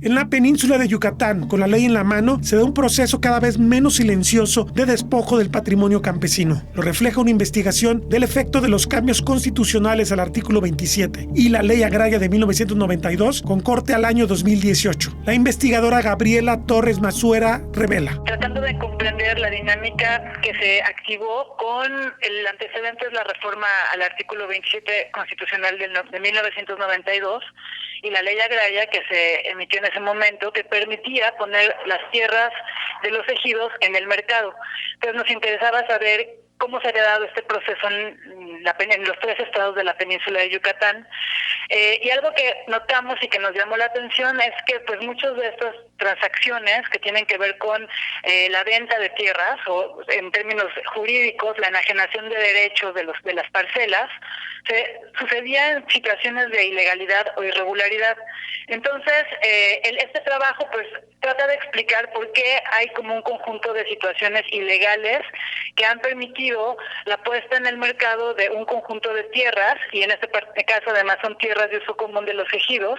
Speaker 2: En la península de Yucatán, con la ley en la mano, se da un proceso cada vez menos silencioso de despojo del patrimonio campesino. Lo refleja una investigación del efecto de los cambios constitucionales al artículo 27 y la ley agraria de 1992 con corte al año 2018. La investigadora Gabriela Torres Mazuera revela.
Speaker 4: Tratando de comprender la dinámica que se activó con el antecedente de la reforma al artículo 27 constitucional de 1992 y la ley agraria que se emitió en ese momento, que permitía poner las tierras de los ejidos en el mercado. Entonces nos interesaba saber cómo se había dado este proceso en los 3 estados de la península de Yucatán. Y algo que notamos y que nos llamó la atención es que pues muchas de estas transacciones que tienen que ver con la venta de tierras, o en términos jurídicos, la enajenación de derechos de las parcelas, sucedía en situaciones de ilegalidad o irregularidad. Entonces, este trabajo pues trata de explicar por qué hay como un conjunto de situaciones ilegales que han permitido la puesta en el mercado de un conjunto de tierras, y en este caso además son tierras de uso común de los ejidos,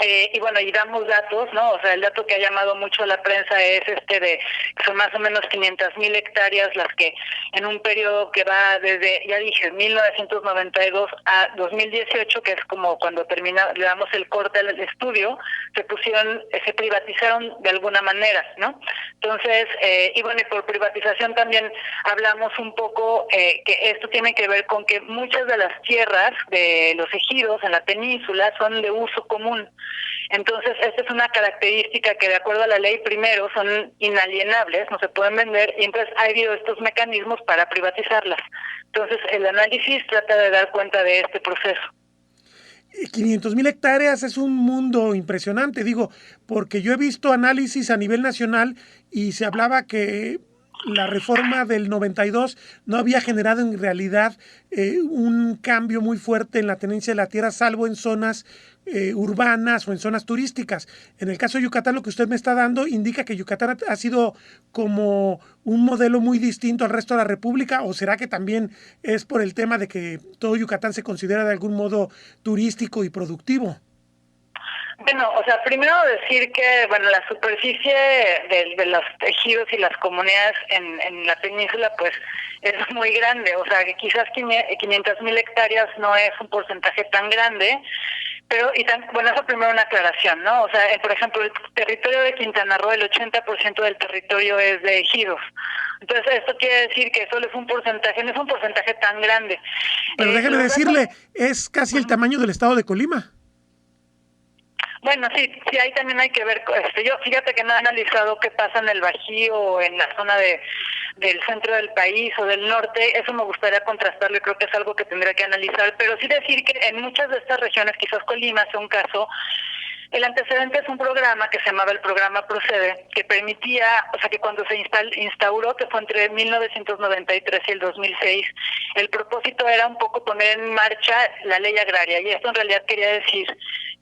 Speaker 4: Y bueno, y damos datos, ¿no? O sea, el dato que ha llamado mucho a la prensa es que son más o menos 500,000 hectáreas las que en un periodo que va desde, ya dije, 1992 a 2018, que es como cuando le damos el corte al estudio, se privatizaron de alguna manera, ¿no? Entonces, y bueno, y por privatización también hablamos un poco que esto tiene que ver con que muchas de las tierras de los ejidos en la península son de uso común. Entonces, esta es una característica que de acuerdo a la ley, primero, son inalienables, no se pueden vender, y entonces ha habido estos mecanismos para privatizarlas. Entonces, el análisis trata de dar cuenta de este proceso.
Speaker 2: 500,000 hectáreas es un mundo impresionante, digo, porque yo he visto análisis a nivel nacional y se hablaba que la reforma del 92 no había generado en realidad un cambio muy fuerte en la tenencia de la tierra, salvo en zonas urbanas o en zonas turísticas. En el caso de Yucatán, lo que usted me está dando indica que Yucatán ha sido como un modelo muy distinto al resto de la República, ¿o será que también es por el tema de que todo Yucatán se considera de algún modo turístico y productivo?
Speaker 4: Bueno, o sea, primero decir que, bueno, la superficie de los ejidos y las comunidades en la península, pues, es muy grande. O sea, que quizás 500,000 hectáreas no es un porcentaje tan grande, pero, bueno, eso primero una aclaración, ¿no? O sea, por ejemplo, el territorio de Quintana Roo, el 80% del territorio es de ejidos. Entonces, esto quiere decir que solo es un porcentaje, no es un porcentaje tan grande.
Speaker 2: Pero déjeme decirle, es casi el tamaño del estado de Colima.
Speaker 4: Bueno, sí, ahí también hay que ver. Yo fíjate que no he analizado qué pasa en el Bajío o en la zona del centro del país o del norte. Eso me gustaría contrastarlo y creo que es algo que tendría que analizar. Pero sí decir que en muchas de estas regiones, quizás Colima sea un caso, el antecedente es un programa que se llamaba el programa Procede, que permitía, o sea, que cuando se instauró, que fue entre 1993 y el 2006, el propósito era un poco poner en marcha la ley agraria. Y esto en realidad quería decir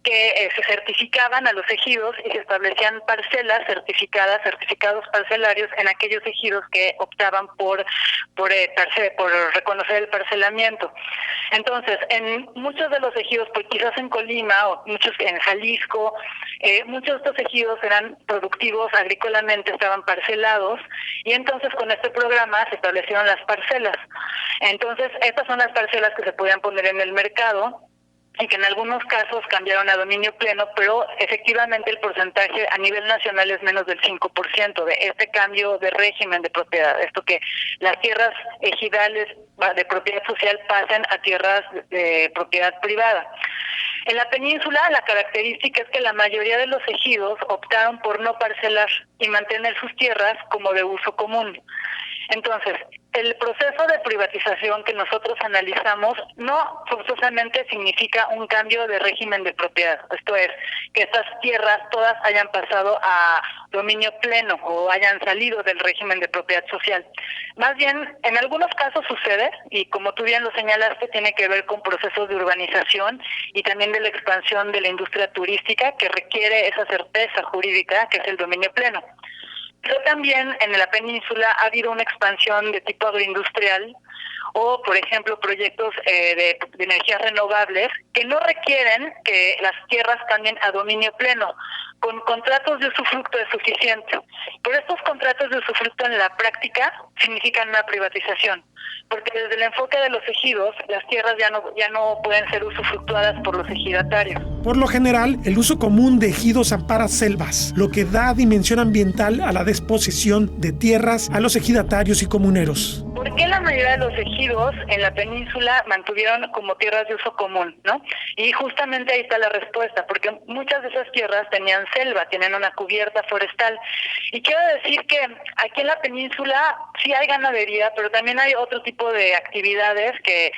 Speaker 4: que se certificaban a los ejidos y se establecían parcelas certificados parcelarios en aquellos ejidos que optaban por reconocer el parcelamiento. Entonces, en muchos de los ejidos, pues quizás en Colima o muchos en Jalisco, muchos de estos ejidos eran productivos agrícolamente, estaban parcelados, y entonces con este programa se establecieron las parcelas. Entonces, estas son las parcelas que se podían poner en el mercado y que en algunos casos cambiaron a dominio pleno, pero efectivamente el porcentaje a nivel nacional es menos del 5% de este cambio de régimen de propiedad. Esto que las tierras ejidales de propiedad social pasen a tierras de propiedad privada. En la península la característica es que la mayoría de los ejidos optaron por no parcelar y mantener sus tierras como de uso común. Entonces, el proceso de privatización que nosotros analizamos no forzosamente significa un cambio de régimen de propiedad. Esto es, que estas tierras todas hayan pasado a dominio pleno o hayan salido del régimen de propiedad social. Más bien, en algunos casos sucede, y como tú bien lo señalaste, tiene que ver con procesos de urbanización y también de la expansión de la industria turística que requiere esa certeza jurídica que es el dominio pleno. Pero también en la península ha habido una expansión de tipo agroindustrial o, por ejemplo, proyectos de energías renovables que no requieren que las tierras cambien a dominio pleno, con contratos de usufructo es suficiente. Pero estos contratos de usufructo en la práctica significan una privatización, porque desde el enfoque de los ejidos, las tierras ya no pueden ser usufructuadas por los ejidatarios.
Speaker 2: Por lo general, el uso común de ejidos ampara selvas, lo que da dimensión ambiental a la disposición de tierras a los ejidatarios y comuneros.
Speaker 4: ¿Por qué la mayoría de los ejidos en la península mantuvieron como tierras de uso común, ¿no? Y justamente ahí está la respuesta, porque muchas de esas tierras tenían selva, tienen una cubierta forestal. Y quiero decir que aquí en la península sí hay ganadería, pero también hay otro tipo de actividades que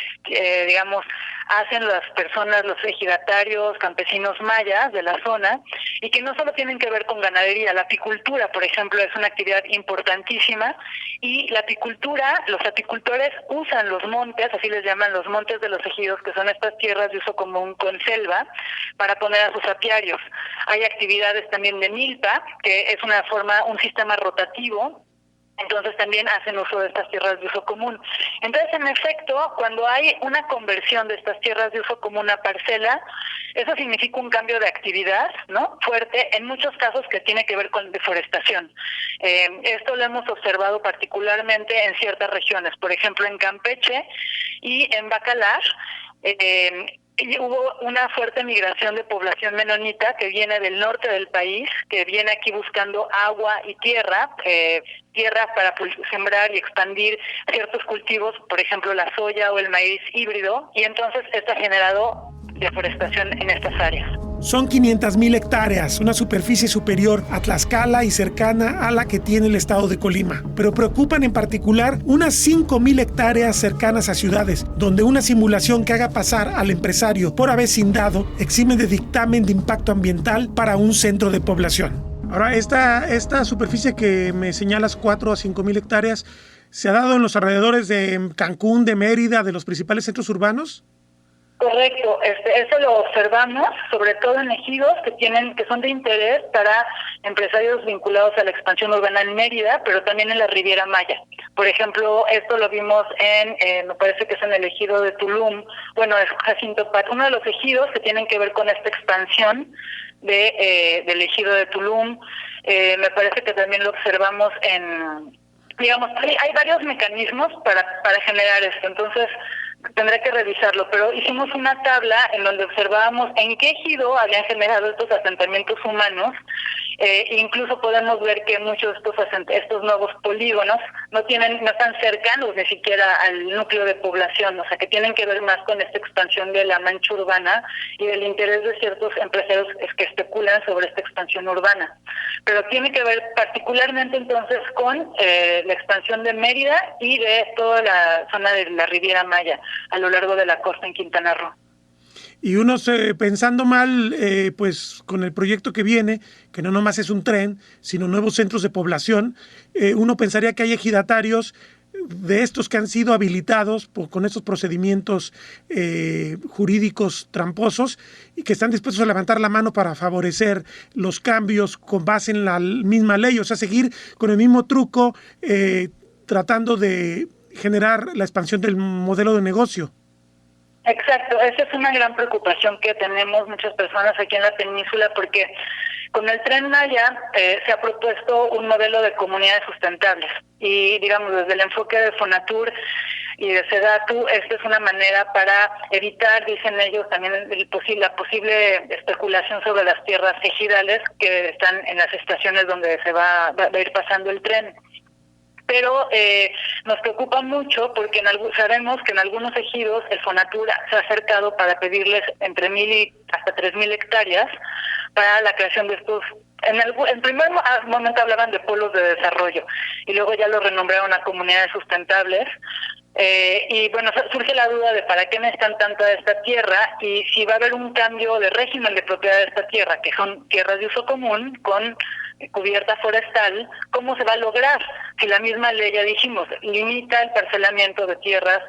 Speaker 4: digamos, hacen las personas, los ejidatarios, campesinos mayas de la zona, y que no solo tienen que ver con ganadería. La apicultura, por ejemplo, es una actividad importantísima, y la apicultura, los apicultores usan los montes, así les llaman los montes de los ejidos, que son estas tierras de uso común con selva, para poner a sus apiarios. Hay actividades también de milpa, que es un sistema rotativo, Entonces también hacen uso de estas tierras de uso común. Entonces, en efecto, cuando hay una conversión de estas tierras de uso común a parcela, eso significa un cambio de actividad, ¿no?, fuerte, en muchos casos que tiene que ver con deforestación. Esto lo hemos observado particularmente en ciertas regiones, por ejemplo en Campeche y en Bacalar. Y hubo una fuerte migración de población menonita que viene del norte del país, que viene aquí buscando agua y tierra para sembrar y expandir ciertos cultivos, por ejemplo la soya o el maíz híbrido, y entonces esto ha generado deforestación en estas áreas.
Speaker 2: Son 500,000 hectáreas, una superficie superior a Tlaxcala y cercana a la que tiene el estado de Colima. Pero preocupan en particular unas 5,000 hectáreas cercanas a ciudades, donde una simulación que haga pasar al empresario por avecindado exime de dictamen de impacto ambiental para un centro de población. Ahora, esta superficie que me señalas, 4 a 5,000 hectáreas, ¿se ha dado en los alrededores de Cancún, de Mérida, de los principales centros urbanos?
Speaker 4: Correcto, eso lo observamos sobre todo en ejidos que son de interés para empresarios vinculados a la expansión urbana en Mérida, pero también en la Riviera Maya. Por ejemplo, esto lo vimos me parece que es en el ejido de Tulum, es Jacinto Pat, uno de los ejidos que tienen que ver con esta expansión del ejido de Tulum. Me parece que también lo observamos hay varios mecanismos para generar esto, entonces tendré que revisarlo, pero hicimos una tabla en donde observábamos en qué ejido habían generado estos asentamientos humanos. Incluso podemos ver que muchos de estos nuevos polígonos no están cercanos ni siquiera al núcleo de población, o sea que tienen que ver más con esta expansión de la mancha urbana y del interés de ciertos empresarios que especulan sobre esta expansión urbana. Pero tiene que ver particularmente entonces con la expansión de Mérida y de toda la zona de la Riviera Maya a lo largo de la costa en Quintana Roo.
Speaker 2: Y unos pensando mal, pues con el proyecto que viene, que no nomás es un tren, sino nuevos centros de población, uno pensaría que hay ejidatarios de estos que han sido habilitados con estos procedimientos jurídicos tramposos y que están dispuestos a levantar la mano para favorecer los cambios con base en la misma ley, o sea, seguir con el mismo truco tratando de generar la expansión del modelo de negocio.
Speaker 4: Exacto, esa es una gran preocupación que tenemos muchas personas aquí en la península, porque con el Tren Maya se ha propuesto un modelo de comunidades sustentables y, digamos, desde el enfoque de Fonatur y de Sedatu, esta es una manera para evitar, dicen ellos, también la posible especulación sobre las tierras ejidales que están en las estaciones donde se va a ir pasando el tren. Pero nos preocupa mucho porque sabemos que en algunos ejidos el Fonatur se ha acercado para pedirles entre 1,000 y hasta 3,000 hectáreas para la creación de estos. En primer momento hablaban de polos de desarrollo y luego ya lo renombraron a comunidades sustentables. Y bueno, surge la duda de para qué necesitan tanto de esta tierra y si va a haber un cambio de régimen de propiedad de esta tierra, que son tierras de uso común con cubierta forestal, ¿cómo se va a lograr? Si la misma ley, ya dijimos, limita el parcelamiento de tierras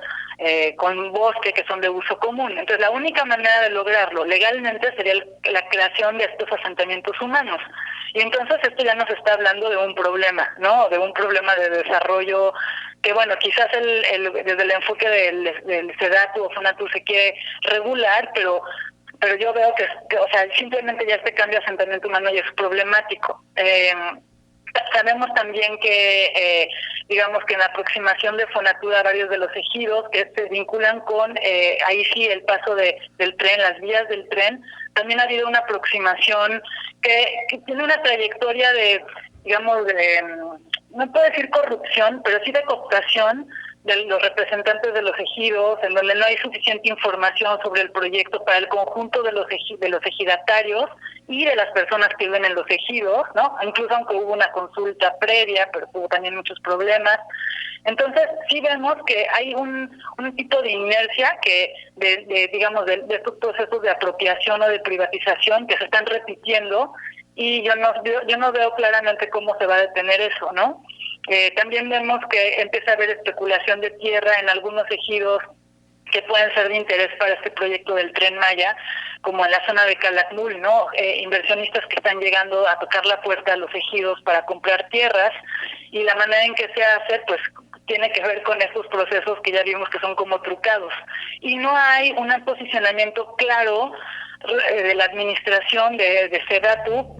Speaker 4: con bosque que son de uso común. Entonces, la única manera de lograrlo legalmente sería la creación de estos asentamientos humanos. Y entonces esto ya nos está hablando de un problema, ¿no? De un problema de desarrollo que, bueno, quizás desde el enfoque del Sedatu o Fonatur se quiere regular, pero yo veo que, o sea, simplemente ya este cambio de asentamiento humano ya es problemático. Sabemos también que, digamos que en la aproximación de Fonatur a varios de los ejidos que se vinculan con, ahí sí, el paso del tren, las vías del tren, también ha habido una aproximación que tiene una trayectoria de, digamos, no puedo decir corrupción, pero sí de cooptación de los representantes de los ejidos, en donde no hay suficiente información sobre el proyecto para el conjunto de los ejidatarios y de las personas que viven en los ejidos, ¿no? Incluso aunque hubo una consulta previa, pero hubo también muchos problemas. Entonces, sí vemos que hay un tipo de inercia que digamos, de estos procesos de apropiación o de privatización que se están repitiendo y yo no veo claramente cómo se va a detener eso, ¿no? También vemos que empieza a haber especulación de tierra en algunos ejidos que pueden ser de interés para este proyecto del Tren Maya, como en la zona de Calakmul, ¿no? Inversionistas que están llegando a tocar la puerta a los ejidos para comprar tierras y la manera en que se hace, pues tiene que ver con estos procesos que ya vimos que son como trucados. Y no hay un posicionamiento claro de la administración de Sedatu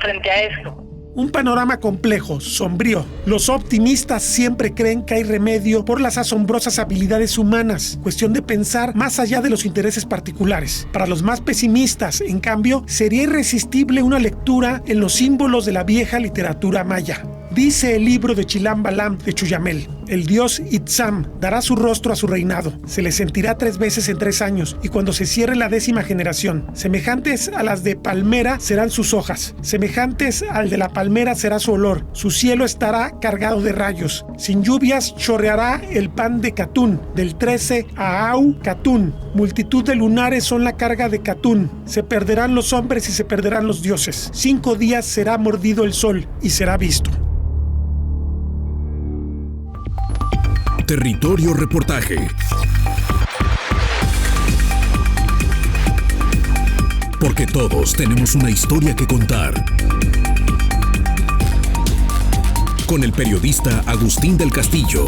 Speaker 4: frente a esto.
Speaker 2: Un panorama complejo, sombrío. Los optimistas siempre creen que hay remedio por las asombrosas habilidades humanas, cuestión de pensar más allá de los intereses particulares. Para los más pesimistas, en cambio, sería irresistible una lectura en los símbolos de la vieja literatura maya. Dice el libro de Chilam Balam de Chuyamel: el dios Itzam dará su rostro a su reinado, se le sentirá 3 veces en 3 años, y cuando se cierre la 10ª generación, semejantes a las de palmera serán sus hojas, semejantes al de la palmera será su olor, su cielo estará cargado de rayos, sin lluvias chorreará el pan de Catún, del 13 a Au Catún, multitud de lunares son la carga de Catún, se perderán los hombres y se perderán los dioses, 5 días será mordido el sol y será visto.
Speaker 1: Territorio Reportaje. Porque todos tenemos una historia que contar. Con el periodista Agustín del Castillo.